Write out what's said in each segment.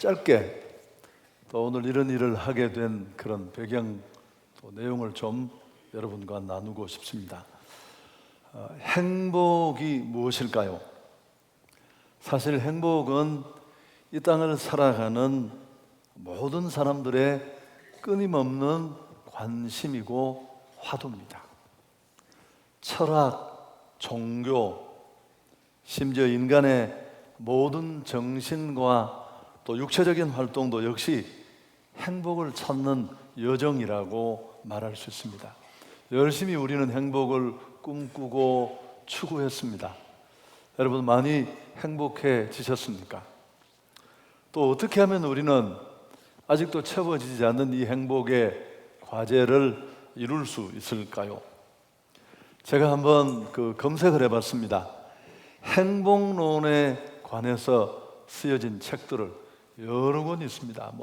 짧게 또 오늘 이런 일을 하게 된 그런 배경 또 내용을 좀 여러분과 나누고 싶습니다. 행복이 무엇일까요? 사실 행복은 이 땅을 살아가는 모든 사람들의 끊임없는 관심이고 화두입니다. 철학, 종교, 심지어 인간의 모든 정신과 또 육체적인 활동도 역시 행복을 찾는 여정이라고 말할 수 있습니다. 열심히 우리는 행복을 꿈꾸고 추구했습니다. 여러분 많이 행복해지셨습니까? 또 어떻게 하면 우리는 아직도 채워지지 않는 이 행복의 과제를 이룰 수 있을까요? 제가 한번 검색을 해봤습니다. 행복론에 관해서 쓰여진 책들을 여러 권 있습니다.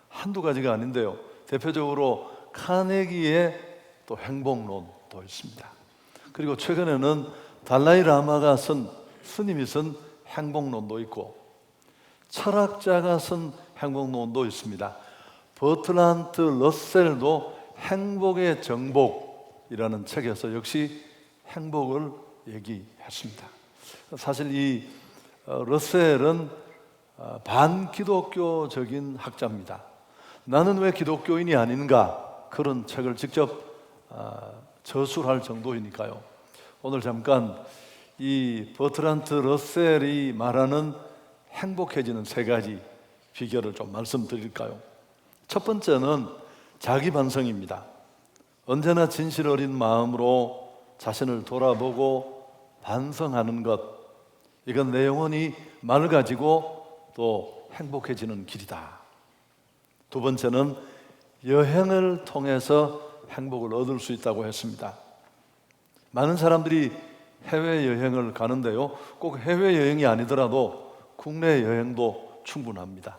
한두 가지가 아닌데요. 대표적으로 카네기의 또 행복론도 있습니다. 그리고 최근에는 달라이 라마가 스님이 쓴 행복론도 있고 철학자가 쓴 행복론도 있습니다. 버트란트 러셀도 행복의 정복이라는 책에서 역시 행복을 얘기했습니다. 사실 이 러셀은 반기독교적인 학자입니다. 나는 왜 기독교인이 아닌가 그런 책을 직접 저술할 정도이니까요. 오늘 잠깐 이 버트란트 러셀이 말하는 행복해지는 세 가지 비결을 좀 말씀드릴까요? 첫 번째는 자기 반성입니다. 언제나 진실 어린 마음으로 자신을 돌아보고 반성하는 것, 이건 내 영혼이 맑아지고 또 행복해지는 길이다. 두 번째는 여행을 통해서 행복을 얻을 수 있다고 했습니다. 많은 사람들이 해외여행을 가는데요, 꼭 해외여행이 아니더라도 국내 여행도 충분합니다.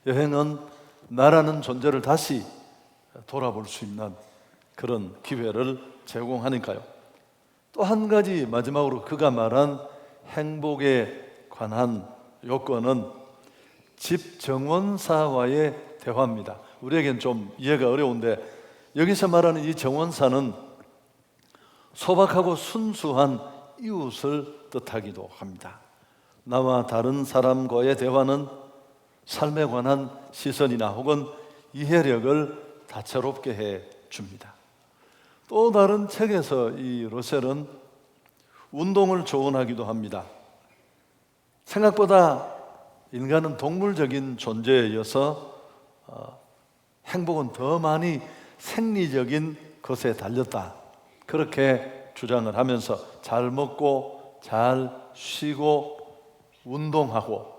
여행은 나라는 존재를 다시 돌아볼 수 있는 그런 기회를 제공하니까요. 또 한 가지 마지막으로 그가 말한 행복에 관한 요건은 집 정원사와의 대화입니다. 우리에겐 좀 이해가 어려운데 여기서 말하는 이 정원사는 소박하고 순수한 이웃을 뜻하기도 합니다. 나와 다른 사람과의 대화는 삶에 관한 시선이나 혹은 이해력을 다채롭게 해 줍니다. 또 다른 책에서 이 러셀은 운동을 조언하기도 합니다. 생각보다 인간은 동물적인 존재여서 행복은 더 많이 생리적인 것에 달렸다, 그렇게 주장을 하면서 잘 먹고 잘 쉬고 운동하고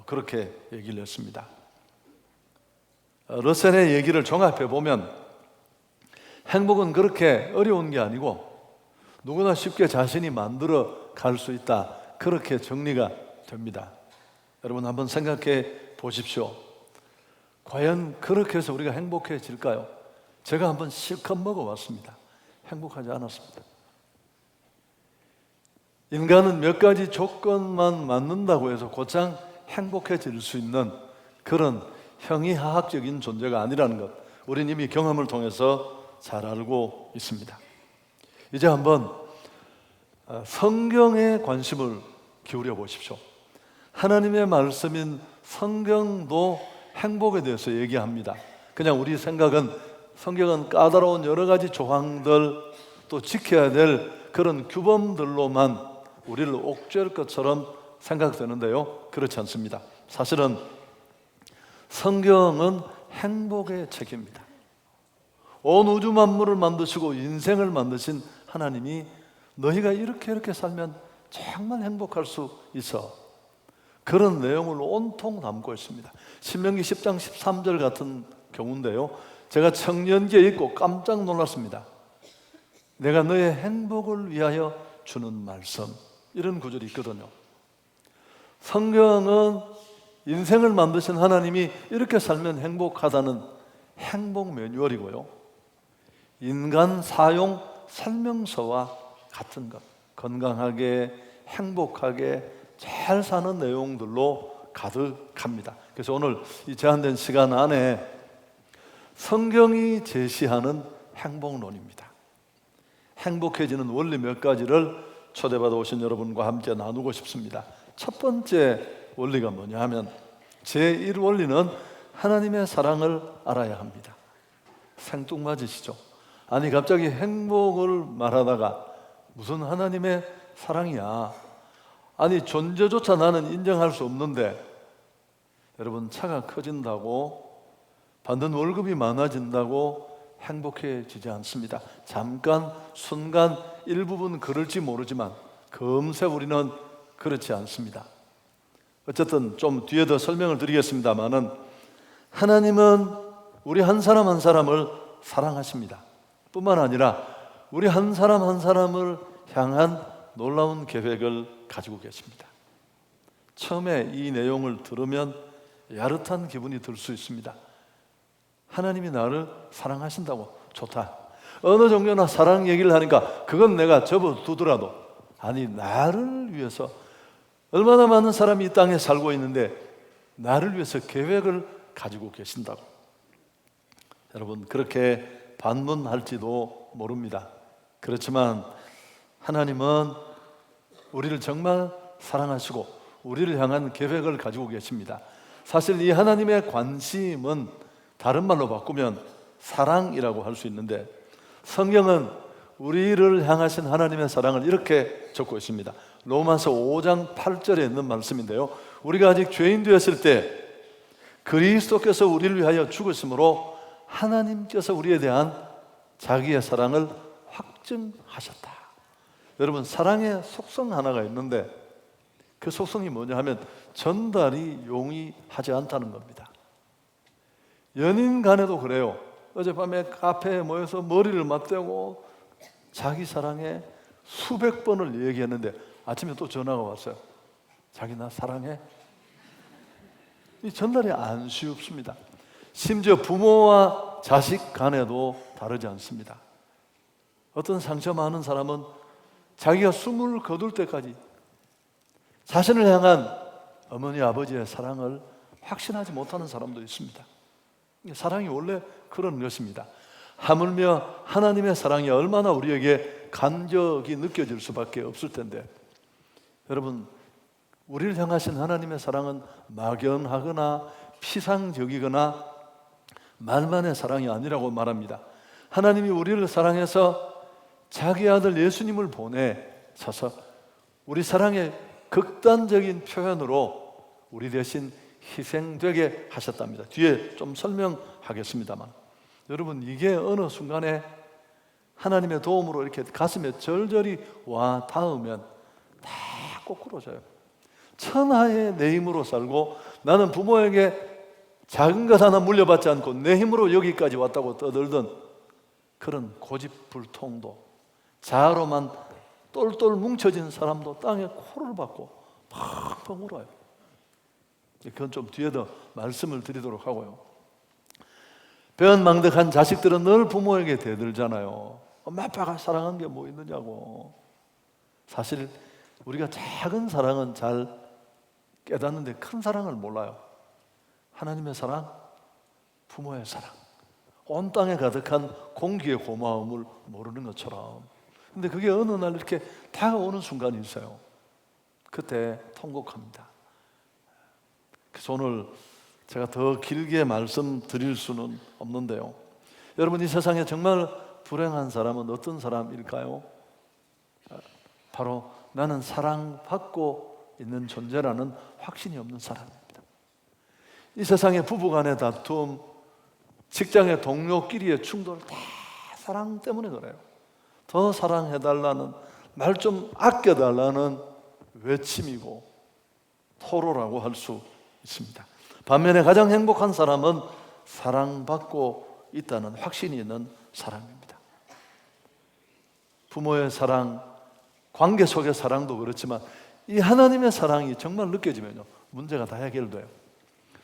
그렇게 얘기를 했습니다. 러셀의 얘기를 종합해 보면 행복은 그렇게 어려운 게 아니고 누구나 쉽게 자신이 만들어 갈 수 있다, 그렇게 정리가 됩니다. 여러분 한번 생각해 보십시오. 과연 그렇게 해서 우리가 행복해질까요? 제가 한번 실컷 먹어봤습니다. 행복하지 않았습니다. 인간은 몇 가지 조건만 맞는다고 해서 곧장 행복해질 수 있는 그런 형이하학적인 존재가 아니라는 것, 우리는 이미 경험을 통해서 잘 알고 있습니다. 이제 한번 성경에 관심을 기울여 보십시오. 하나님의 말씀인 성경도 행복에 대해서 얘기합니다. 그냥 우리 생각은 성경은 까다로운 여러 가지 조항들, 또 지켜야 될 그런 규범들로만 우리를 옥죄할 것처럼 생각되는데요, 그렇지 않습니다. 사실은 성경은 행복의 책입니다. 온 우주 만물을 만드시고 인생을 만드신 하나님이 너희가 이렇게 살면 정말 행복할 수 있어, 그런 내용을 온통 담고 있습니다. 신명기 10장 13절 같은 경우인데요, 제가 청년기에 읽고 깜짝 놀랐습니다. 내가 너의 행복을 위하여 주는 말씀, 이런 구절이 있거든요. 성경은 인생을 만드신 하나님이 이렇게 살면 행복하다는 행복 매뉴얼이고요, 인간 사용 설명서와 같은 것, 건강하게 행복하게 잘 사는 내용들로 가득합니다. 그래서 오늘 이 제한된 시간 안에 성경이 제시하는 행복론입니다. 행복해지는 원리 몇 가지를 초대받아 오신 여러분과 함께 나누고 싶습니다. 첫 번째 원리가 뭐냐 하면 제1원리는 하나님의 사랑을 알아야 합니다. 생뚱맞으시죠? 아니 갑자기 행복을 말하다가 무슨 하나님의 사랑이야. 아니 존재조차 나는 인정할 수 없는데 여러분 차가 커진다고 받는 월급이 많아진다고 행복해지지 않습니다. 잠깐 순간 일부분 그럴지 모르지만 금세 우리는 그렇지 않습니다. 어쨌든 좀 뒤에 더 설명을 드리겠습니다만은 하나님은 우리 한 사람 한 사람을 사랑하십니다. 뿐만 아니라 우리 한 사람 한 사람을 향한 놀라운 계획을 가지고 계십니다. 처음에 이 내용을 들으면 야릇한 기분이 들 수 있습니다. 하나님이 나를 사랑하신다고 좋다. 어느 정도나 사랑 얘기를 하니까 그건 내가 접어두더라도 아니 나를 위해서 얼마나 많은 사람이 이 땅에 살고 있는데 나를 위해서 계획을 가지고 계신다고. 여러분 그렇게 반문할지도 모릅니다. 그렇지만 하나님은 우리를 정말 사랑하시고 우리를 향한 계획을 가지고 계십니다. 사실 이 하나님의 관심은 다른 말로 바꾸면 사랑이라고 할 수 있는데 성경은 우리를 향하신 하나님의 사랑을 이렇게 적고 있습니다. 로마서 5장 8절에 있는 말씀인데요, 우리가 아직 죄인 되었을 때 그리스도께서 우리를 위하여 죽으심으로 하나님께서 우리에 대한 자기의 사랑을 확증하셨다. 여러분 사랑의 속성 하나가 있는데 그 속성이 뭐냐 하면 전달이 용이하지 않다는 겁니다. 연인 간에도 그래요. 어젯밤에 카페에 모여서 머리를 맞대고 자기 사랑에 수백 번을 얘기했는데 아침에 또 전화가 왔어요. 자기 나 사랑해? 이 전달이 안 쉽습니다. 심지어 부모와 자식 간에도 다르지 않습니다. 어떤 상처 많은 사람은 자기가 숨을 거둘 때까지 자신을 향한 어머니 아버지의 사랑을 확신하지 못하는 사람도 있습니다. 사랑이 원래 그런 것입니다. 하물며 하나님의 사랑이 얼마나 우리에게 간격이 느껴질 수밖에 없을 텐데 여러분 우리를 향하신 하나님의 사랑은 막연하거나 피상적이거나 말만의 사랑이 아니라고 말합니다. 하나님이 우리를 사랑해서 자기 아들 예수님을 보내셔서 우리 사랑의 극단적인 표현으로 우리 대신 희생되게 하셨답니다. 뒤에 좀 설명하겠습니다만 여러분 이게 어느 순간에 하나님의 도움으로 이렇게 가슴에 절절히 와 닿으면 다 거꾸로져요. 천하의 내 힘으로 살고 나는 부모에게 작은 것 하나 물려받지 않고 내 힘으로 여기까지 왔다고 떠들던 그런 고집불통도 자아로만 똘똘 뭉쳐진 사람도 땅에 코를 박고 펑펑 울어요. 그건 좀 뒤에 더 말씀을 드리도록 하고요. 배은망덕한 자식들은 늘 부모에게 대들잖아요. 엄마 아빠가 사랑한 게 뭐 있느냐고. 사실 우리가 작은 사랑은 잘 깨닫는데 큰 사랑을 몰라요. 하나님의 사랑, 부모의 사랑, 온 땅에 가득한 공기의 고마움을 모르는 것처럼. 근데 그게 어느 날 이렇게 다가오는 순간이 있어요. 그때 통곡합니다. 그래서 오늘 제가 더 길게 말씀드릴 수는 없는데요, 여러분 이 세상에 정말 불행한 사람은 어떤 사람일까요? 바로 나는 사랑받고 있는 존재라는 확신이 없는 사람입니다. 이 세상의 부부간의 다툼, 직장의 동료끼리의 충돌 다 사랑 때문에 그래요. 더 사랑해달라는, 날 좀 아껴달라는 외침이고 토로라고 할 수 있습니다. 반면에 가장 행복한 사람은 사랑받고 있다는 확신이 있는 사람입니다. 부모의 사랑, 관계 속의 사랑도 그렇지만 이 하나님의 사랑이 정말 느껴지면요 문제가 다 해결돼요.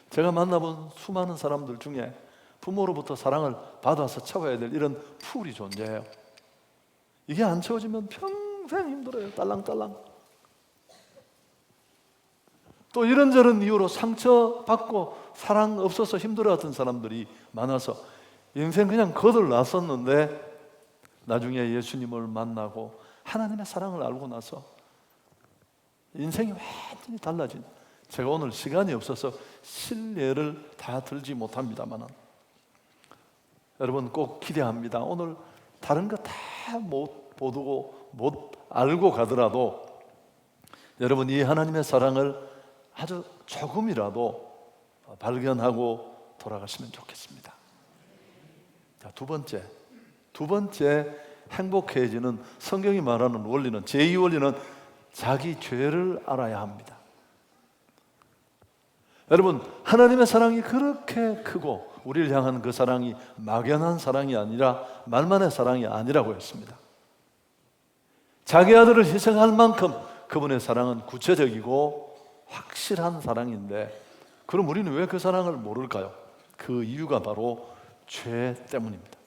제가 만나본 수많은 사람들 중에 부모로부터 사랑을 받아서 채워야 될 이런 풀이 존재해요. 이게 안 채워지면 평생 힘들어요. 딸랑딸랑. 또 이런저런 이유로 상처받고 사랑 없어서 힘들어했던 사람들이 많아서 인생 그냥 거들났었는데 나중에 예수님을 만나고 하나님의 사랑을 알고 나서 인생이 완전히 달라진, 제가 오늘 시간이 없어서 실례를 다 들지 못합니다만 여러분 꼭 기대합니다. 오늘 다른 거 다 못 보고 못 알고 가더라도 여러분 이 하나님의 사랑을 아주 조금이라도 발견하고 돌아가시면 좋겠습니다. 자, 두 번째 행복해지는 성경이 말하는 원리는, 제2 원리는 자기 죄를 알아야 합니다. 여러분 하나님의 사랑이 그렇게 크고 우리를 향한 그 사랑이 막연한 사랑이 아니라 말만의 사랑이 아니라고 했습니다. 자기 아들을 희생할 만큼 그분의 사랑은 구체적이고 확실한 사랑인데, 그럼 우리는 왜 그 사랑을 모를까요? 그 이유가 바로 죄 때문입니다.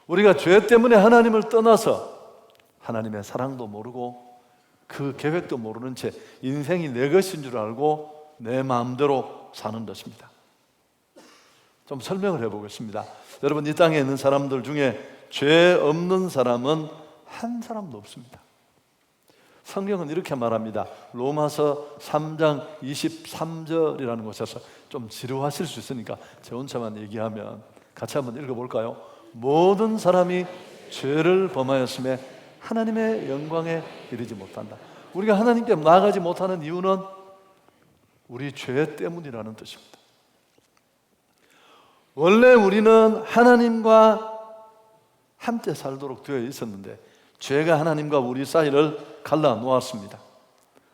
우리가 죄 때문에 하나님을 떠나서 하나님의 사랑도 모르고 그 계획도 모르는 채 인생이 내 것인 줄 알고 내 마음대로 사는 것입니다. 좀 설명을 해보겠습니다. 여러분 이 땅에 있는 사람들 중에 죄 없는 사람은 한 사람도 없습니다. 성경은 이렇게 말합니다. 로마서 3장 23절이라는 곳에서, 좀 지루하실 수 있으니까 제 혼자만 얘기하면 같이 한번 읽어볼까요? 모든 사람이 죄를 범하였음에 하나님의 영광에 이르지 못한다. 우리가 하나님께 나아가지 못하는 이유는 우리 죄 때문이라는 뜻입니다. 원래 우리는 하나님과 함께 살도록 되어 있었는데 죄가 하나님과 우리 사이를 갈라 놓았습니다.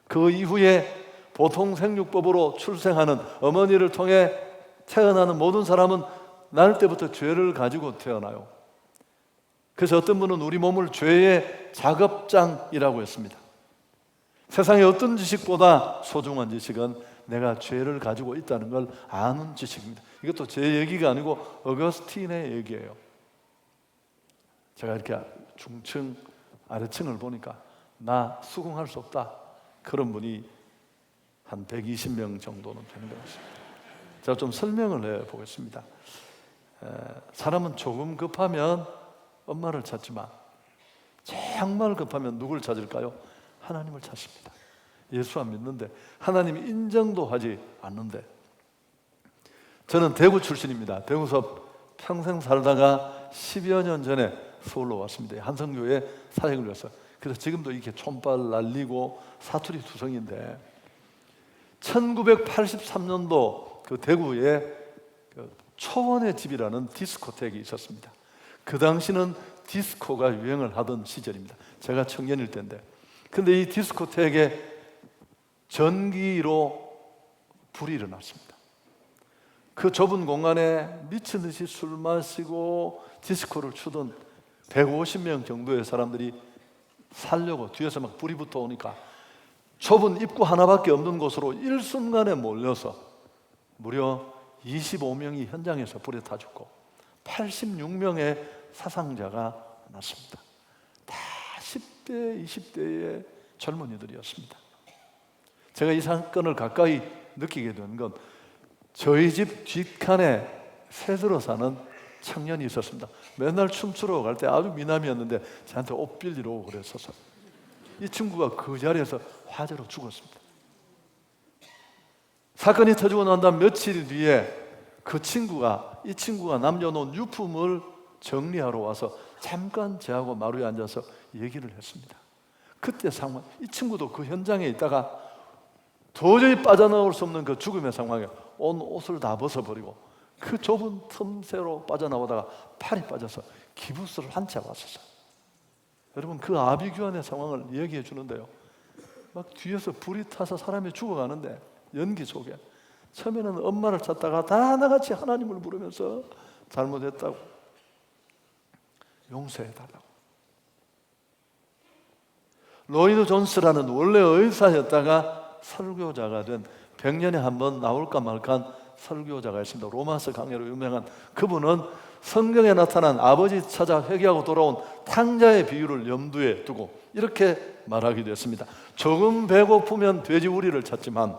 그 이후에 보통 생육법으로 출생하는 어머니를 통해 태어나는 모든 사람은 날 때부터 죄를 가지고 태어나요. 그래서 어떤 분은 우리 몸을 죄의 작업장이라고 했습니다. 세상의 어떤 지식보다 소중한 지식은 내가 죄를 가지고 있다는 걸 아는 지식입니다. 이것도 제 얘기가 아니고 어거스틴의 얘기예요. 제가 이렇게 중층 아래층을 보니까 나 수긍할 수 없다, 그런 분이 한 120명 정도는 되는 것 같습니다. 제가 좀 설명을 해보겠습니다. 사람은 조금 급하면 엄마를 찾지만 정말 급하면 누굴 찾을까요? 하나님을 찾습니다. 예수 안 믿는데, 하나님 인정도 하지 않는데. 저는 대구 출신입니다. 대구에서 평생 살다가 10여 년 전에 서울로 왔습니다. 한성교회 사역을 위해서. 그래서 지금도 이렇게 촌발 날리고 사투리 투성인데, 1983년도 그 대구에 그 초원의 집이라는 디스코텍이 있었습니다. 그 당시는 디스코가 유행을 하던 시절입니다. 제가 청년일 때인데, 근데 이 디스코텍에 전기로 불이 일어났습니다. 그 좁은 공간에 미친 듯이 술 마시고 디스코를 추던 150명 정도의 사람들이 살려고 뒤에서 막 불이 붙어오니까 좁은 입구 하나밖에 없는 곳으로 일순간에 몰려서 무려 25명이 현장에서 불에 타 죽고 86명의 사상자가 났습니다. 다 10대, 20대의 젊은이들이었습니다. 제가 이 사건을 가까이 느끼게 된 건 저희 집 뒷칸에 새들어 사는 청년이 있었습니다. 맨날 춤추러 갈 때 아주 미남이었는데 저한테 옷 빌리러 오고 그랬어서 이 친구가 그 자리에서 화재로 죽었습니다. 사건이 터지고 난 다음 며칠 뒤에 이 친구가 남겨놓은 유품을 정리하러 와서 잠깐 저하고 마루에 앉아서 얘기를 했습니다. 그때 상황, 이 친구도 그 현장에 있다가 도저히 빠져나올 수 없는 그 죽음의 상황에 온 옷을 다 벗어버리고 그 좁은 틈새로 빠져나오다가 팔이 빠져서 기부스를 한 채 왔었어요. 여러분 그 아비규환의 상황을 얘기해 주는데요, 막 뒤에서 불이 타서 사람이 죽어가는데 연기 속에 처음에는 엄마를 찾다가 다 하나같이 하나님을 부르면서 잘못했다고 용서해달라고. 로이드 존스라는 원래 의사였다가 설교자가 된 100년에 한 번 나올까 말까한 설교자가 있습니다. 로마서 강해로 유명한 그분은 성경에 나타난 아버지 찾아 회개하고 돌아온 탕자의 비유를 염두에 두고 이렇게 말하기도 했습니다. 조금 배고프면 돼지우리를 찾지만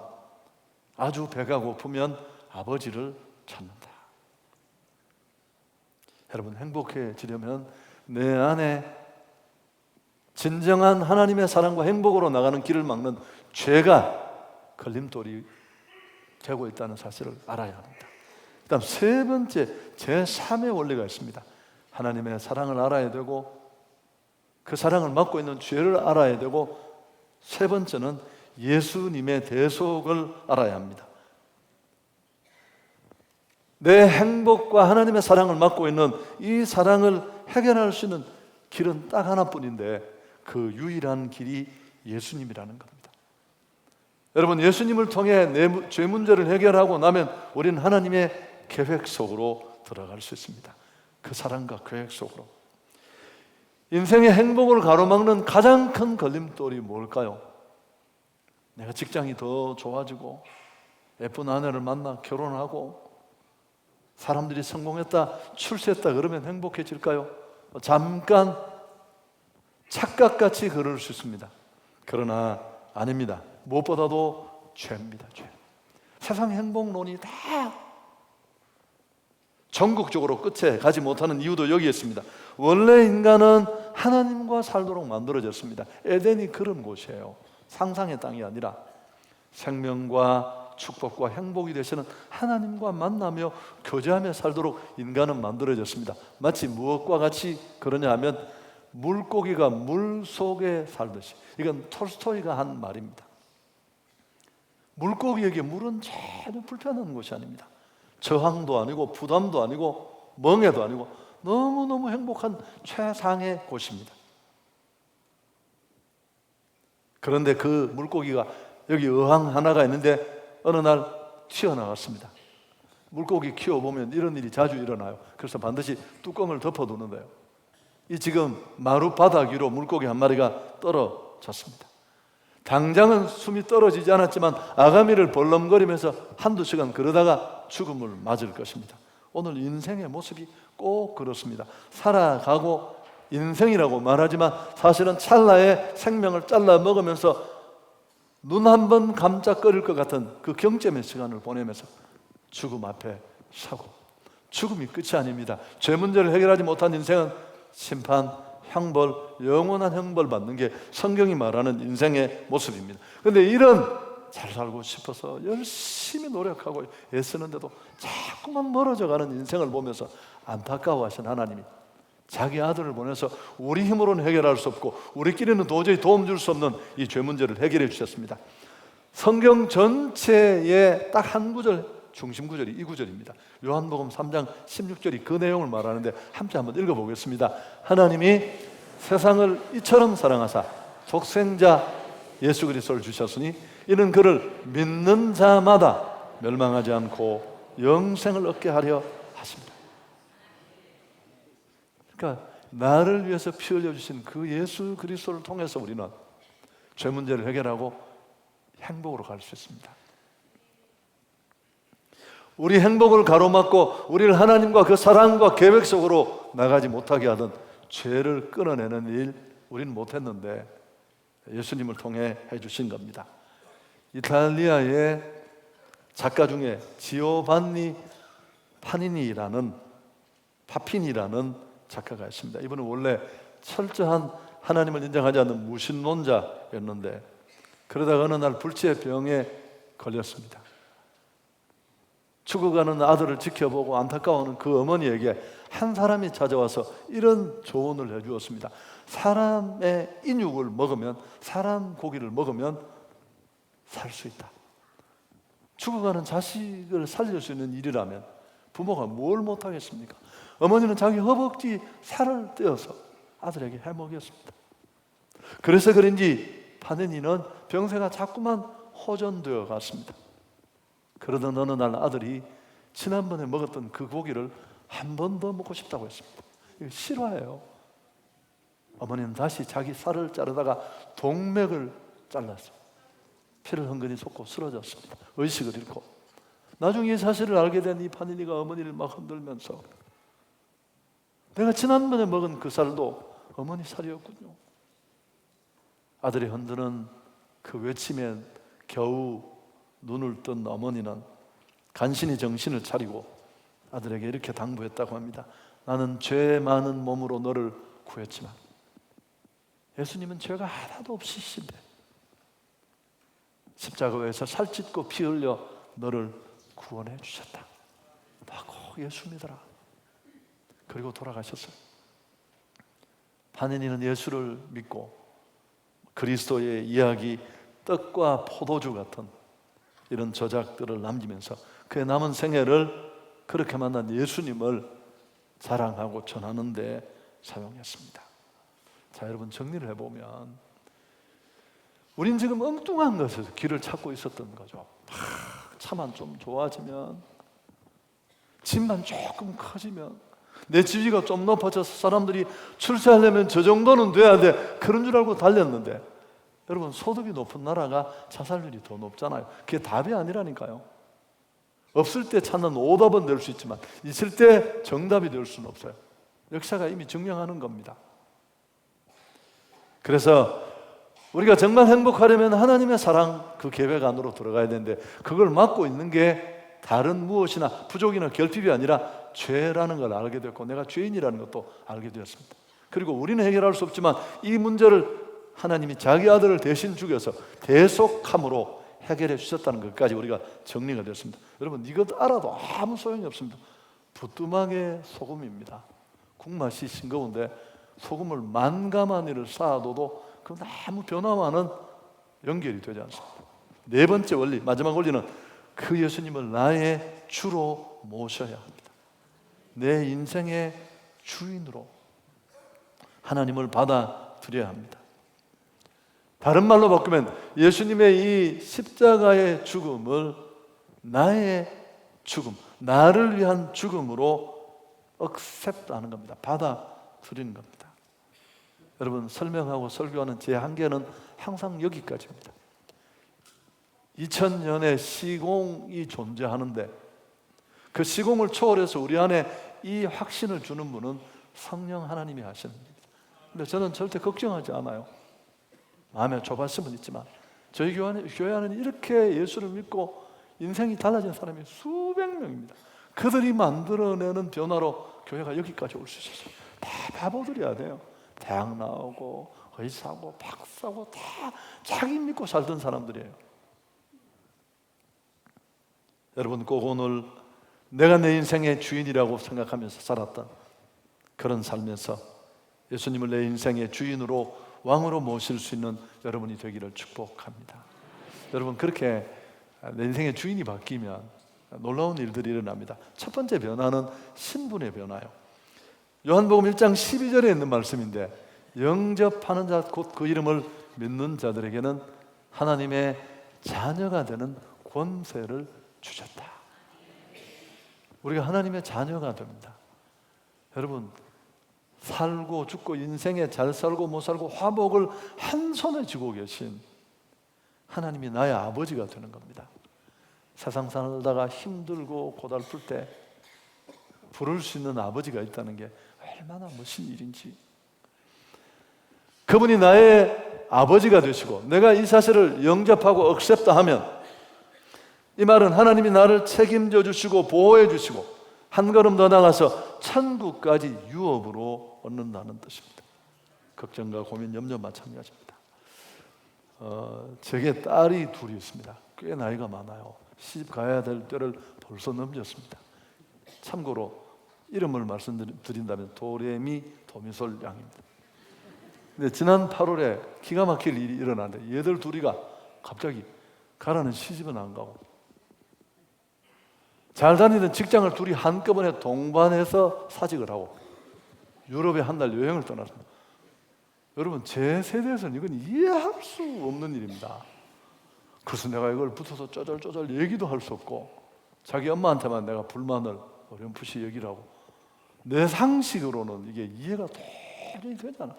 아주 배가 고프면 아버지를 찾는다. 여러분, 행복해지려면 내 안에 진정한 하나님의 사랑과 행복으로 나가는 길을 막는 죄가 걸림돌이 되고 있다는 사실을 알아야 합니다. 그다음 세 번째, 제3의 원리가 있습니다. 하나님의 사랑을 알아야 되고 그 사랑을 막고 있는 죄를 알아야 되고, 세 번째는 예수님의 대속을 알아야 합니다. 내 행복과 하나님의 사랑을 막고 있는 이 사랑을 해결할 수 있는 길은 딱 하나뿐인데, 그 유일한 길이 예수님이라는 겁니다. 여러분, 예수님을 통해 내 죄 문제를 해결하고 나면 우리는 하나님의 계획 속으로 들어갈 수 있습니다. 그 사랑과 계획 속으로. 인생의 행복을 가로막는 가장 큰 걸림돌이 뭘까요? 내가 직장이 더 좋아지고 예쁜 아내를 만나 결혼하고 사람들이 성공했다, 출세했다 그러면 행복해질까요? 잠깐 착각같이 그럴 수 있습니다. 그러나 아닙니다. 무엇보다도 죄입니다. 죄. 세상 행복론이 다 전국적으로 끝에 가지 못하는 이유도 여기에 있습니다. 원래 인간은 하나님과 살도록 만들어졌습니다. 에덴이 그런 곳이에요. 상상의 땅이 아니라 생명과 축복과 행복이 되시는 하나님과 만나며 교제하며 살도록 인간은 만들어졌습니다. 마치 무엇과 같이 그러냐 하면 물고기가 물 속에 살듯이. 이건 톨스토이가 한 말입니다. 물고기에게 물은 전혀 불편한 곳이 아닙니다. 저항도 아니고 부담도 아니고 멍해도 아니고 너무너무 행복한 최상의 곳입니다. 그런데 그 물고기가 여기 어항 하나가 있는데 어느 날 튀어나왔습니다. 물고기 키워보면 이런 일이 자주 일어나요. 그래서 반드시 뚜껑을 덮어두는데요. 이 지금 마루 바닥 위로 물고기 한 마리가 떨어졌습니다. 당장은 숨이 떨어지지 않았지만 아가미를 벌렁거리면서 한두 시간 그러다가 죽음을 맞을 것입니다. 오늘 인생의 모습이 꼭 그렇습니다. 살아가고 인생이라고 말하지만 사실은 찰나의 생명을 잘라 먹으면서 눈 한 번 깜짝거릴 것 같은 그 경점의 시간을 보내면서 죽음 앞에 서고, 죽음이 끝이 아닙니다. 죄 문제를 해결하지 못한 인생은 심판, 형벌, 영원한 형벌 받는 게 성경이 말하는 인생의 모습입니다. 그런데 이런 잘 살고 싶어서 열심히 노력하고 애쓰는데도 자꾸만 멀어져가는 인생을 보면서 안타까워하신 하나님이 자기 아들을 보내서 우리 힘으로는 해결할 수 없고 우리끼리는 도저히 도움 줄 수 없는 이 죄 문제를 해결해 주셨습니다. 성경 전체의 딱 한 구절, 중심 구절이 이 구절입니다. 요한복음 3장 16절이 그 내용을 말하는데 함께 한번 읽어보겠습니다. 하나님이 세상을 이처럼 사랑하사 독생자 예수 그리스도를 주셨으니 이는 그를 믿는 자마다 멸망하지 않고 영생을 얻게 하려 하십니다. 그러니까 나를 위해서 피 흘려주신 그 예수 그리스도를 통해서 우리는 죄 문제를 해결하고 행복으로 갈 수 있습니다. 우리 행복을 가로막고 우리를 하나님과 그 사랑과 계획 속으로 나가지 못하게 하던 죄를 끊어내는 일 우리는 못했는데 예수님을 통해 해주신 겁니다. 이탈리아의 작가 중에 지오반니 파피니라는 작가가 있습니다. 이분은 원래 철저한 하나님을 인정하지 않는 무신론자였는데 그러다가 어느 날 불치의 병에 걸렸습니다. 죽어가는 아들을 지켜보고 안타까워하는 그 어머니에게 한 사람이 찾아와서 이런 조언을 해주었습니다. 사람의 인육을 먹으면, 사람 고기를 먹으면 살 수 있다. 죽어가는 자식을 살릴 수 있는 일이라면 부모가 뭘 못하겠습니까? 어머니는 자기 허벅지 살을 떼어서 아들에게 해먹였습니다. 그래서 그런지 파네니는 병세가 자꾸만 호전되어 갔습니다. 그러던 어느 날 아들이 지난번에 먹었던 그 고기를 한 번 더 먹고 싶다고 했습니다. 이거 실화예요. 어머니는 다시 자기 살을 자르다가 동맥을 잘랐어요. 피를 흥건히 솟고 쓰러졌습니다. 의식을 잃고. 나중에 이 사실을 알게 된 이 파니니가 어머니를 막 흔들면서 내가 지난번에 먹은 그 살도 어머니 살이었군요. 아들이 흔드는 그 외침에 겨우 눈을 뜬 어머니는 간신히 정신을 차리고 아들에게 이렇게 당부했다고 합니다. 나는 죄 많은 몸으로 너를 구했지만 예수님은 죄가 하나도 없으신데 십자가에서 살찢고 피 흘려 너를 구원해 주셨다. 나 꼭 예수 믿어라. 그리고 돌아가셨어요. 바니니는 예수를 믿고 그리스도의 이야기, 떡과 포도주 같은 이런 저작들을 남기면서 그의 남은 생애를 그렇게 만난 예수님을 자랑하고 전하는 데 사용했습니다. 자, 여러분, 정리를 해보면 우린 지금 엉뚱한 것에서 길을 찾고 있었던 거죠. 차만 좀 좋아지면, 집만 조금 커지면, 내 지위가 좀 높아져서 사람들이 출세하려면 저 정도는 돼야 돼, 그런 줄 알고 달렸는데, 여러분, 소득이 높은 나라가 자살률이 더 높잖아요. 그게 답이 아니라니까요. 없을 때 찾는 오답은 될 수 있지만 있을 때 정답이 될 수는 없어요. 역사가 이미 증명하는 겁니다. 그래서 우리가 정말 행복하려면 하나님의 사랑, 그 계획 안으로 들어가야 되는데, 그걸 막고 있는 게 다른 무엇이나 부족이나 결핍이 아니라 죄라는 걸 알게 됐고, 내가 죄인이라는 것도 알게 되었습니다. 그리고 우리는 해결할 수 없지만 이 문제를 하나님이 자기 아들을 대신 죽여서 대속함으로 해결해 주셨다는 것까지 우리가 정리가 됐습니다. 여러분, 이것 알아도 아무 소용이 없습니다. 부뚜막의 소금입니다. 국맛이 싱거운데 소금을 만가마니를 쌓아둬도 그 아무 변화와는 연결이 되지 않습니다. 네 번째 원리, 마지막 원리는 그 예수님을 나의 주로 모셔야 합니다. 내 인생의 주인으로 하나님을 받아들여야 합니다. 다른 말로 바꾸면 예수님의 이 십자가의 죽음을 나의 죽음, 나를 위한 죽음으로 accept하는 겁니다. 받아들이는 겁니다. 여러분, 설명하고 설교하는 제 한계는 항상 여기까지입니다. 2000년의 시공이 존재하는데 그 시공을 초월해서 우리 안에 이 확신을 주는 분은 성령 하나님이 하시는 겁니다. 근데 저는 절대 걱정하지 않아요. 마음에 좁았으면 있지만 저희 교회 안에는 이렇게 예수를 믿고 인생이 달라진 사람이 수백 명입니다. 그들이 만들어내는 변화로 교회가 여기까지 올 수 있었어요. 다 바보들이야 돼요. 대학 나오고 의사고 박사고 다 자기 믿고 살던 사람들이에요. 여러분, 꼭 오늘 내가 내 인생의 주인이라고 생각하면서 살았던 그런 삶에서 예수님을 내 인생의 주인으로, 왕으로 모실 수 있는 여러분이 되기를 축복합니다. 여러분, 그렇게 내 인생의 주인이 바뀌면 놀라운 일들이 일어납니다. 첫 번째 변화는 신분의 변화예요. 요한복음 1장 12절에 있는 말씀인데, 영접하는 자, 곧 그 이름을 믿는 자들에게는 하나님의 자녀가 되는 권세를 주셨다. 우리가 하나님의 자녀가 됩니다. 여러분, 살고 죽고 인생에 잘 살고 못 살고 화복을 한 손에 쥐고 계신 하나님이 나의 아버지가 되는 겁니다. 세상 살다가 힘들고 고달플 때 부를 수 있는 아버지가 있다는 게 얼마나 멋진 일인지. 그분이 나의 아버지가 되시고 내가 이 사실을 영접하고 억셉트하면, 이 말은 하나님이 나를 책임져 주시고 보호해 주시고 한 걸음 더 나가서 천국까지 유업으로 얻는다는 뜻입니다. 걱정과 고민, 염려 마찬가지입니다. 제게 딸이 둘이 있습니다. 꽤 나이가 많아요. 시집 가야 될 때를 벌써 넘겼습니다. 참고로 이름을 말씀드린다면 도레미 도미솔 양입니다. 근데 지난 8월에 기가 막힐 일이 일어났는데 얘들 둘이가 갑자기 가라는 시집은 안 가고 잘 다니던 직장을 둘이 한꺼번에 동반해서 사직을 하고 유럽에 한 달 여행을 떠났습니다. 여러분, 제 세대에서는 이건 이해할 수 없는 일입니다. 그래서 내가 이걸 붙어서 쪼절쪼절 얘기도 할 수 없고 자기 엄마한테만 내가 불만을 어렴풋이 얘기를 하고, 내 상식으로는 이게 이해가 도저히 되지 않아.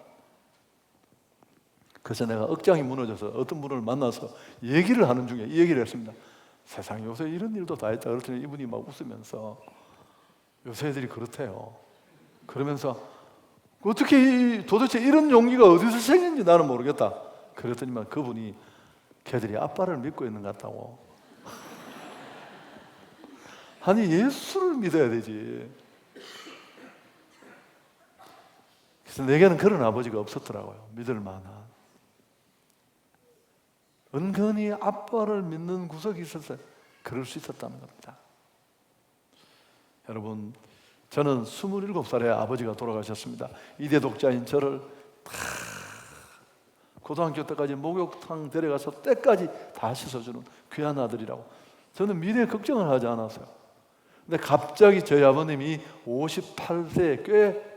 그래서 내가 억장이 무너져서 어떤 분을 만나서 얘기를 하는 중에 이 얘기를 했습니다. 세상에 요새 이런 일도 다 있다. 그랬더니 이분이 막 웃으면서 요새 애들이 그렇대요. 그러면서 어떻게 도대체 이런 용기가 어디서 생긴지 나는 모르겠다. 그랬더니만 그분이 걔들이 아빠를 믿고 있는 것 같다고. 아니 예수를 믿어야 되지. 그래서 내게는 그런 아버지가 없었더라고요. 믿을 만한. 은근히 아빠를 믿는 구석이 있어서 그럴 수 있었다는 겁니다. 여러분, 저는 27살에 아버지가 돌아가셨습니다. 이대 독자인 저를 고등학교 때까지 목욕탕 데려가서 때까지 다 씻어주는 귀한 아들이라고. 저는 미래에 걱정을 하지 않았어요. 근데 갑자기 저희 아버님이 58세에 꽤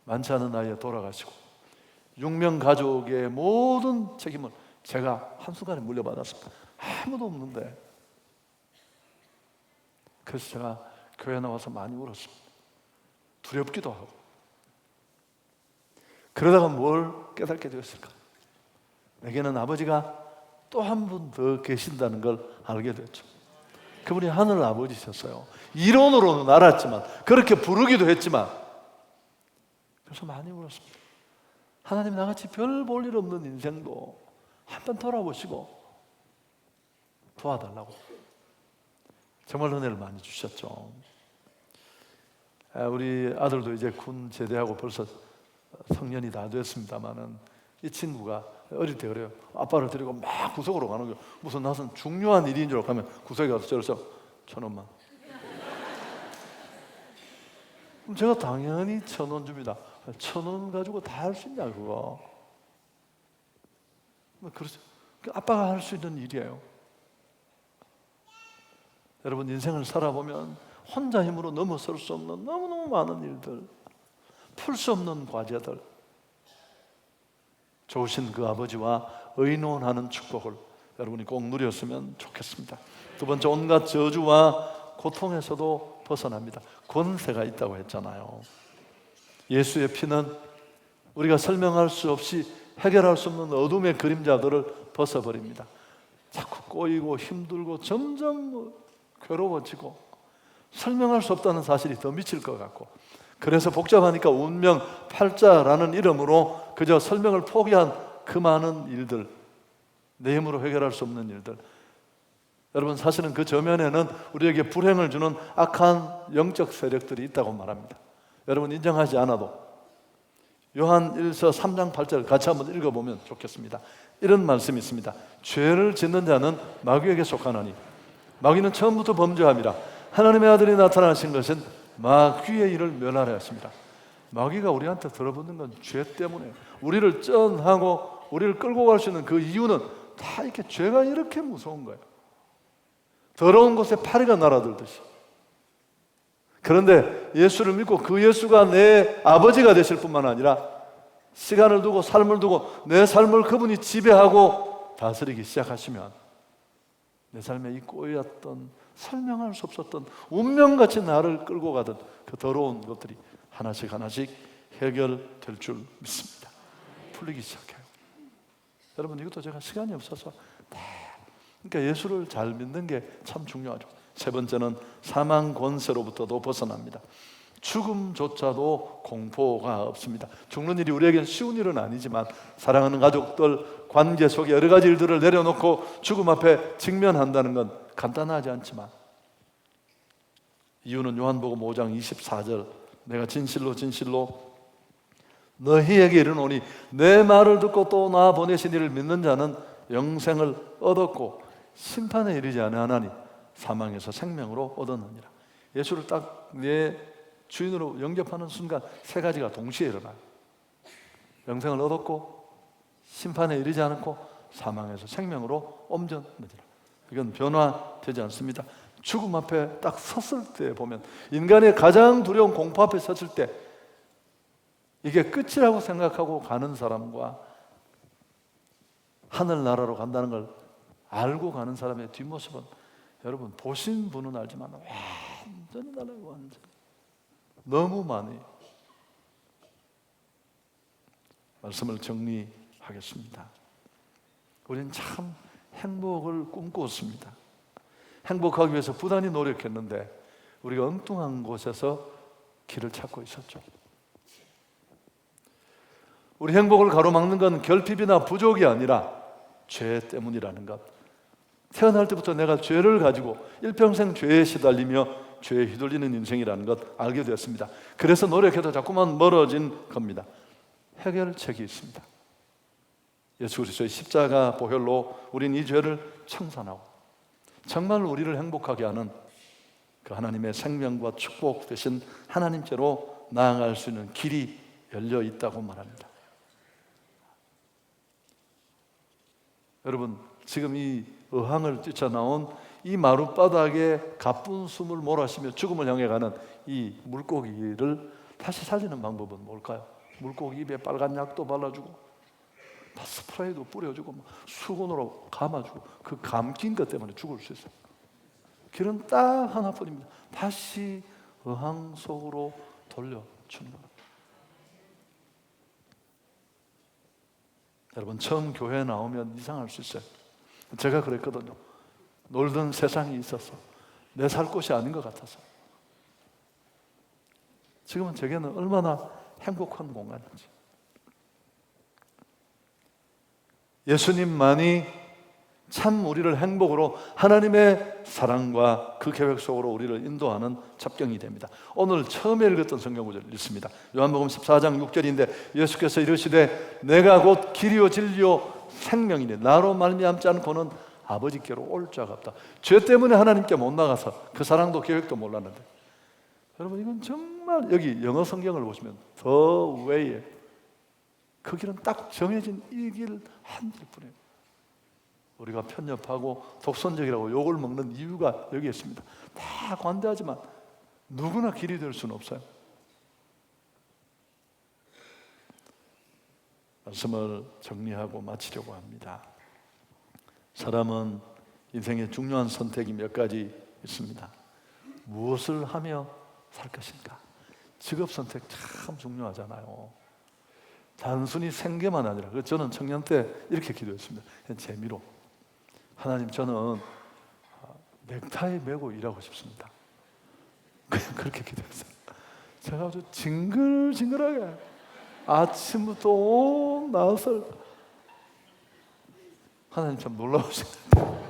많지 않은 나이에 돌아가시고 6명 가족의 모든 책임을 제가 한순간에 물려받았습니다. 아무도 없는데. 그래서 제가 교회 나와서 많이 울었습니다. 두렵기도 하고. 그러다가 뭘 깨닫게 되었을까? 내게는 아버지가 또 한 분 더 계신다는 걸 알게 됐죠. 그분이 하늘 아버지셨어요. 이론으로는 알았지만, 그렇게 부르기도 했지만, 그래서 많이 울었습니다. 하나님, 나같이 별 볼 일 없는 인생도 한번 돌아보시고 도와달라고 정말 은혜를 많이 주셨죠. 우리 아들도 이제 군 제대하고 벌써 성년이 다 됐습니다만은 이 친구가 어릴 때 그래요. 아빠를 데리고 막 구석으로 가는 거예요. 무슨 나선 중요한 일인 줄 알고 가면 구석에 가서 저래서 1,000원만. 그럼 제가 당연히 1,000원 줍니다. 1,000원 가지고 다 할 수 있냐 그거. 그렇죠. 아빠가 할 수 있는 일이에요. 여러분, 인생을 살아보면 혼자 힘으로 넘어설 수 없는 너무너무 많은 일들, 풀 수 없는 과제들, 좋으신 그 아버지와 의논하는 축복을 여러분이 꼭 누렸으면 좋겠습니다. 두 번째, 온갖 저주와 고통에서도 벗어납니다. 권세가 있다고 했잖아요. 예수의 피는 우리가 설명할 수 없이 해결할 수 없는 어둠의 그림자들을 벗어버립니다. 자꾸 꼬이고 힘들고 점점 괴로워지고 설명할 수 없다는 사실이 더 미칠 것 같고, 그래서 복잡하니까 운명 팔자라는 이름으로 그저 설명을 포기한 그 많은 일들, 내 힘으로 해결할 수 없는 일들. 여러분, 사실은 그 저면에는 우리에게 불행을 주는 악한 영적 세력들이 있다고 말합니다. 여러분, 인정하지 않아도 요한 1서 3장 8절 같이 한번 읽어보면 좋겠습니다. 이런 말씀이 있습니다. 죄를 짓는 자는 마귀에게 속하나니 마귀는 처음부터 범죄함이라. 하나님의 아들이 나타나신 것은 마귀의 일을 멸하려 하십니다. 마귀가 우리한테 들어붙는 건 죄 때문에, 우리를 쩐하고 우리를 끌고 갈 수 있는 그 이유는 다 이렇게 죄가 이렇게 무서운 거예요. 더러운 곳에 파리가 날아들듯이. 그런데 예수를 믿고 그 예수가 내 아버지가 되실 뿐만 아니라 시간을 두고 삶을 두고 내 삶을 그분이 지배하고 다스리기 시작하시면 내 삶에 이 꼬였던, 설명할 수 없었던, 운명같이 나를 끌고 가던 그 더러운 것들이 하나씩 하나씩 해결될 줄 믿습니다. 풀리기 시작해요. 여러분, 이것도 제가 시간이 없어서 그러니까 예수를 잘 믿는 게 참 중요하죠. 세 번째는 사망 권세로부터도 벗어납니다. 죽음조차도 공포가 없습니다. 죽는 일이 우리에겐 쉬운 일은 아니지만 사랑하는 가족들, 관계 속에 여러 가지 일들을 내려놓고 죽음 앞에 직면한다는 건 간단하지 않지만, 이유는 요한복음 5장 24절, 내가 진실로 진실로 너희에게 이르노니 내 말을 듣고 또 나 보내신 이를 믿는 자는 영생을 얻었고 심판에 이르지 아니하나니 사망에서 생명으로 얻었느니라. 예수를 딱 내 주인으로 영접하는 순간 세 가지가 동시에 일어나요. 영생을 얻었고 심판에 이르지 않고 사망에서 생명으로 옮겼느니라. 이건 변화되지 않습니다. 죽음 앞에 딱 섰을 때 보면, 인간의 가장 두려운 공포 앞에 섰을 때 이게 끝이라고 생각하고 가는 사람과 하늘나라로 간다는 걸 알고 가는 사람의 뒷모습은 여러분 보신 분은 알지만 완전히 달라요. 완전 너무 많이. 말씀을 정리하겠습니다. 우리는 참 행복을 꿈꾸었습니다. 행복하기 위해서 부단히 노력했는데 우리가 엉뚱한 곳에서 길을 찾고 있었죠. 우리 행복을 가로막는 건 결핍이나 부족이 아니라 죄 때문이라는 것. 태어날 때부터 내가 죄를 가지고 일평생 죄에 시달리며 죄에 휘둘리는 인생이라는 것 알게 되었습니다. 그래서 노력해도 자꾸만 멀어진 겁니다. 해결책이 있습니다. 예수 그리스도의 십자가 보혈로 우린 이 죄를 청산하고 정말 우리를 행복하게 하는 그 하나님의 생명과 축복 되신 하나님께로 나아갈 수 있는 길이 열려 있다고 말합니다. 여러분, 지금 이 어항을 뛰쳐나온 이 마룻바닥에 가쁜 숨을 몰아쉬며 죽음을 향해 가는 이 물고기를 다시 살리는 방법은 뭘까요? 물고기 입에 빨간 약도 발라주고 다 스프레이도 뿌려주고 수건으로 감아주고 그 감긴 것 때문에 죽을 수 있어요. 길은 딱 하나뿐입니다. 다시 어항 속으로 돌려주는 겁니다. 여러분, 처음 교회에 나오면 이상할 수 있어요. 제가 그랬거든요. 놀던 세상이 있어서 내 살 곳이 아닌 것 같아서. 지금은 제게는 얼마나 행복한 공간인지. 예수님만이 참 우리를 행복으로 하나님의 사랑과 그 계획 속으로 우리를 인도하는 첩경이 됩니다. 오늘 처음에 읽었던 성경구절을 읽습니다. 요한복음 14장 6절인데 예수께서 이르시되 내가 곧 길이요 진리요 생명이니 나로 말미암지 않고는 아버지께로 올 자가 없다. 죄 때문에 하나님께 못 나가서 그 사랑도 계획도 몰랐는데, 여러분, 이건 정말 여기 영어 성경을 보시면 The Way, 그 길은 딱 정해진 이 길 한 길뿐이에요. 우리가 편협하고 독선적이라고 욕을 먹는 이유가 여기 있습니다. 다 관대하지만 누구나 길이 될 수는 없어요. 말씀을 정리하고 마치려고 합니다. 사람은 인생의 중요한 선택이 몇 가지 있습니다. 무엇을 하며 살 것인가? 직업 선택 참 중요하잖아요. 단순히 생계만 아니라, 저는 청년 때 이렇게 기도했습니다. 그냥 재미로, 하나님, 저는 넥타이 메고 일하고 싶습니다. 그냥 그렇게 기도했어요. 제가 아주 징글징글하게 아침부터 온 낮을, 하나님 참 놀라우시네요.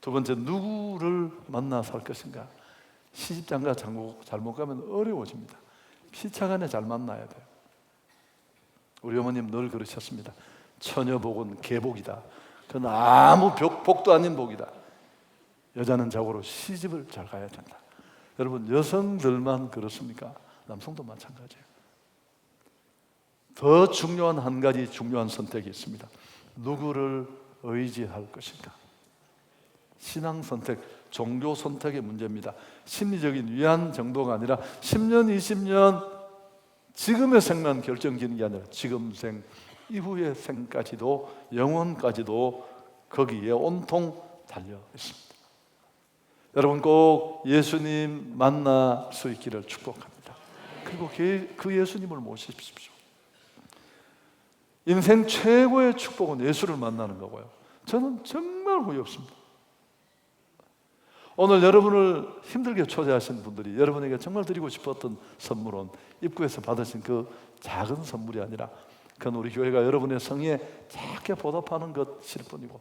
두 번째, 누구를 만나 살 것인가? 시집장가 잘못 가면 어려워집니다. 시차간에 잘 만나야 돼요. 우리 어머님 늘 그러셨습니다. 처녀복은 계복이다. 그건 아무 복도 아닌 복이다. 여자는 자고로 시집을 잘 가야 된다. 여러분, 여성들만 그렇습니까? 남성도 마찬가지예요. 더 중요한 한 가지 중요한 선택이 있습니다. 누구를 의지할 것인가? 신앙 선택, 종교 선택의 문제입니다. 심리적인 위안 정도가 아니라 10년, 20년 지금의 생만 결정지는 게 아니라 지금 생, 이후의 생까지도, 영원까지도 거기에 온통 달려 있습니다. 여러분, 꼭 예수님 만날 수 있기를 축복합니다. 그리고 그 예수님을 모십시오. 인생 최고의 축복은 예수를 만나는 거고요. 저는 정말 후회 없습니다. 오늘 여러분을 힘들게 초대하신 분들이 여러분에게 정말 드리고 싶었던 선물은 입구에서 받으신 그 작은 선물이 아니라 그건 우리 교회가 여러분의 성의에 작게 보답하는 것일 뿐이고,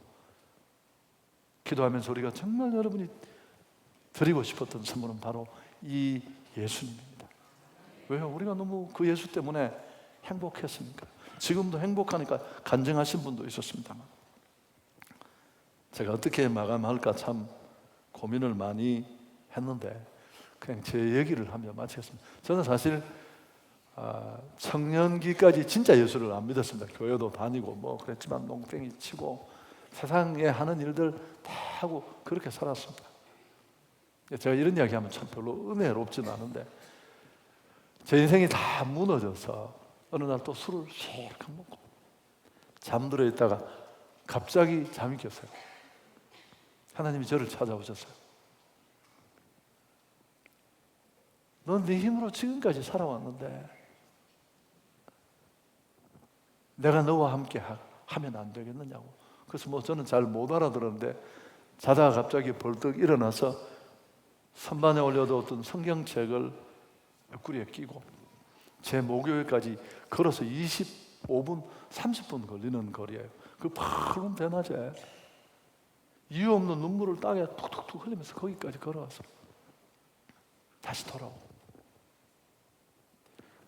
기도하면서 우리가 정말 여러분이 드리고 싶었던 선물은 바로 이 예수님입니다. 왜요? 우리가 너무 그 예수 때문에 행복했으니까. 지금도 행복하니까 간증하신 분도 있었습니다만, 제가 어떻게 마감할까 참 고민을 많이 했는데 그냥 제 얘기를 하며 마치겠습니다. 저는 사실 청년기까지 진짜 예수를 안 믿었습니다. 교회도 다니고 뭐 그랬지만 농땡이 치고 세상에 하는 일들 다 하고 그렇게 살았습니다. 제가 이런 이야기하면 참 별로 은혜롭지는 않은데, 제 인생이 다 무너져서 어느 날 또 술을 실컷 먹고 잠들어 있다가 갑자기 잠이 깼어요. 하나님이 저를 찾아오셨어요. 넌 네 힘으로 지금까지 살아왔는데 내가 너와 함께 하면 안 되겠느냐고. 그래서 뭐 저는 잘 못 알아들었는데 자다가 갑자기 벌떡 일어나서 선반에 올려두었던 성경책을 옆구리에 끼고 제 모교회까지 걸어서 25분, 30분 걸리는 거리예요. 그 푸른 대낮에 이유 없는 눈물을 땅에 툭툭툭 흘리면서 거기까지 걸어왔어. 다시 돌아오고.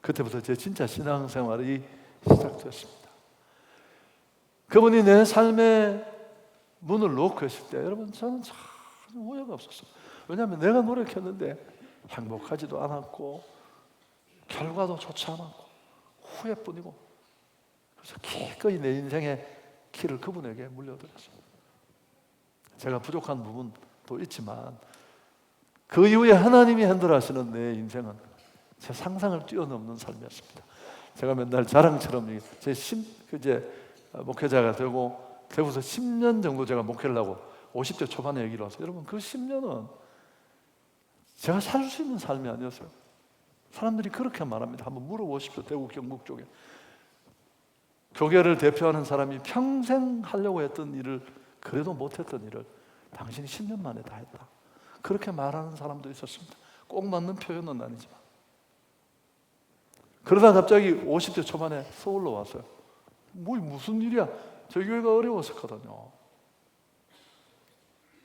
그때부터 제 진짜 신앙생활이 시작됐습니다. 그분이 내 삶의 문을 놓고 했을 때 여러분 저는 참 후회가 없었어요. 왜냐하면 내가 노력했는데 행복하지도 않았고 결과도 좋지 않았고 후회뿐이고, 그래서 기꺼이 내 인생의 키를 그분에게 물려드렸어요. 제가 부족한 부분도 있지만 그 이후에 하나님이 핸들하시는 내 인생은 제 상상을 뛰어넘는 삶이었습니다. 제가 맨날 자랑처럼 이제 목회자가 되고서 10년 정도 제가 목회를 하고 50대 초반에 여기로 왔어요. 여러분 그 10년은 제가 살 수 있는 삶이 아니었어요. 사람들이 그렇게 말합니다. 한번 물어보십시오. 대구 경북 쪽에 교계를 대표하는 사람이 평생 하려고 했던 일을, 그래도 못했던 일을 당신이 10년 만에 다 했다, 그렇게 말하는 사람도 있었습니다. 꼭 맞는 표현은 아니지만. 그러다 갑자기 50대 초반에 서울로 왔어요. 무슨 일이야? 저희 교회가 어려웠었거든요.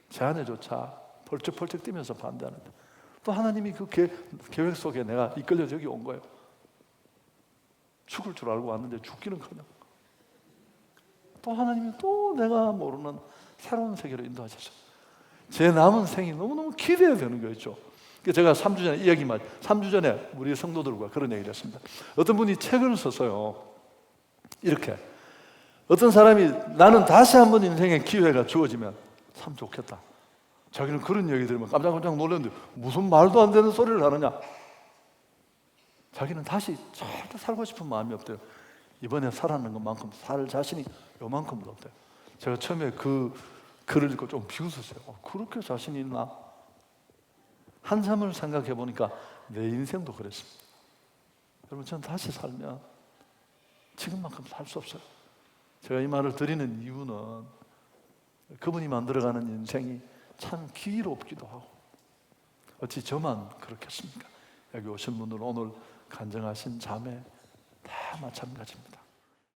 제 아내조차 펄쩍펄쩍 뛰면서 반대하는데 또 하나님이 그 계획 속에 내가 이끌려 저기 온 거예요. 죽을 줄 알고 왔는데 죽기는커녕 또 하나님이 또 내가 모르는 새로운 세계로 인도하셨어요. 제 남은 생이 너무너무 기대되는 거였죠. 제가 3주 전에 3주 전에 우리 성도들과 그런 얘기를 했습니다. 어떤 분이 책을 썼어요. 이렇게, 어떤 사람이 나는 다시 한번 인생의 기회가 주어지면 참 좋겠다. 자기는 그런 얘기 들으면 깜짝깜짝 놀랐는데 무슨 말도 안 되는 소리를 하느냐. 자기는 다시 절대 살고 싶은 마음이 없대요. 이번에 살아난 것만큼 살 자신이 요만큼도 없대요. 제가 처음에 그 글을 읽고 좀 비웃었어요. 그렇게 자신이 있나? 한참을 생각해 보니까 내 인생도 그랬습니다. 여러분 저는 다시 살면 지금만큼 살 수 없어요. 제가 이 말을 드리는 이유는 그분이 만들어가는 인생이 참 기이롭기도 하고, 어찌 저만 그렇겠습니까? 여기 오신 분들 오늘 간증하신 자매 다 마찬가지입니다.